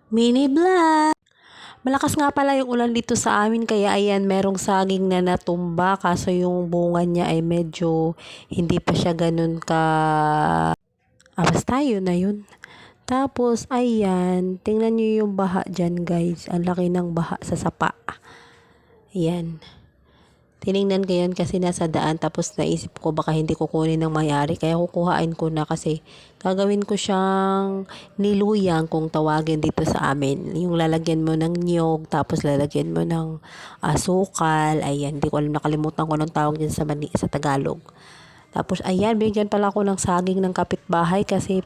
Mini vlog! Malakas nga pala yung ulan dito sa amin kaya ayan merong saging na natumba kaso yung bunga niya ay medyo hindi pa siya ganun ka basta yun na yun. Tapos ayan, tingnan nyo yung baha dyan guys. Ang laki ng baha sa sapa. Ayan. Tiningnan ko yan kasi nasa daan tapos naisip ko baka hindi ko kunin ng mayari kaya kukuhain ko na kasi gagawin ko siyang niluyang kung tawagin dito sa amin. Yung lalagyan mo ng niyog tapos lalagyan mo ng asukal. Ayan, hindi ko alam, nakalimutan ko ng tawag dyan sa Tagalog. Tapos ayan, bigyan pala ako ng saging ng kapitbahay kasi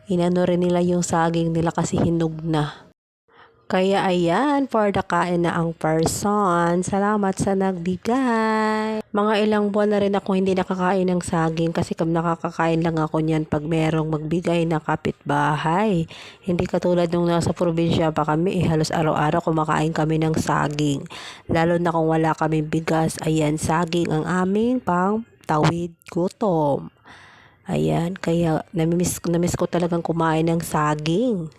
inano rin nila yung saging nila kasi hinog na. Kaya ayan, for the kain na ang person. Salamat sa nagbigay. Mga ilang buwan na rin ako hindi nakakain ng saging kasi nakakakain lang ako niyan pag merong magbigay na kapitbahay. Hindi katulad nung nasa probinsya pa kami, halos araw-araw kumakain kami ng saging. Lalo na kung wala kaming bigas, ayan, saging ang aming pang tawid gutom. Ayan, kaya namiss ko talagang kumain ng saging.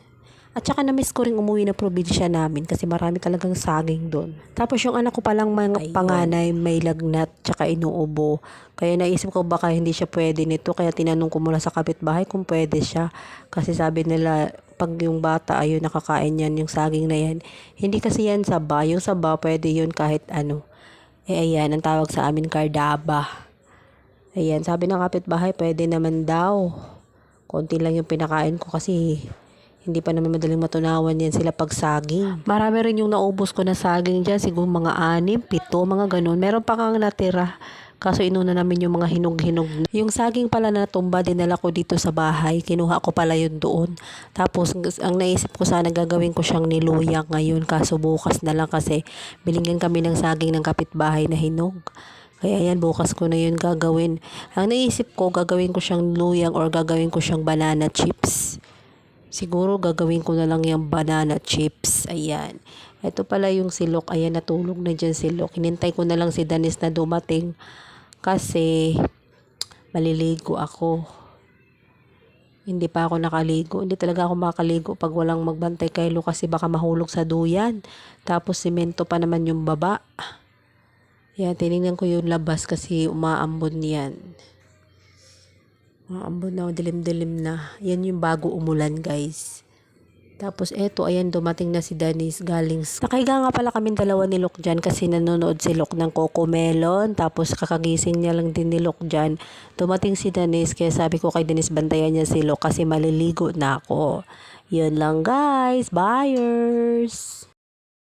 At saka na-miss ko rin umuwi na probinsya namin kasi marami talagang saging doon. Tapos yung anak ko palang mga panganay may lagnat tsaka inuubo. Kaya naisip ko baka hindi siya pwede nito. Kaya tinanong ko mula sa kapitbahay kung pwede siya. Kasi sabi nila pag yung bata ayun nakakain yan yung saging na yan. Hindi kasi yan saba. Yung saba pwede yun kahit ano. Ayan ang tawag sa amin kardaba. Ayan sabi ng kapitbahay pwede naman daw. Konti lang yung pinakain ko kasi hindi pa naman madaling matunawan yan sila pag saging. Marami rin yung naubos ko na saging dyan. Siguro mga 6, 7, mga ganun. Meron pa kang natira. Kaso inuna namin yung mga hinog-hinog. Yung saging pala na tumba, dinala ko dito sa bahay. Kinuha ko pala yun doon. Tapos, ang naisip ko sana gagawin ko siyang niluyang ngayon. Kaso bukas na lang kasi bilinggan kami ng saging ng kapitbahay na hinog. Kaya yan, bukas ko na yun gagawin. Ang naisip ko, gagawin ko siyang niluyang or gagawin ko siyang banana chips. Siguro gagawin ko na lang yung banana chips. Ayan. Ito pala yung silok. Ayan, natulog na dyan silok. Hinintay ko na lang si Danis na dumating kasi maliligo ako. Hindi pa ako nakaligo. Hindi talaga ako makaligo pag walang magbantay kay Lu kasi baka mahulog sa duyan. Tapos simento pa naman yung baba. Ayan, tinignan ko yung labas kasi umaambon yan. Ambon na, dilim-dilim na. Yan yung bago umulan, guys. Tapos eto, ayan, dumating na si Danis galing. Nakahiga nga pala kami dalawa ni Lok dyan kasi nanonood si Lok ng Cocomelon. Tapos kakagising niya lang din ni Lok dyan. Dumating si Danis kaya sabi ko kay Danis bantayan niya si Lok kasi maliligo na ako. Yun lang guys. Buyers!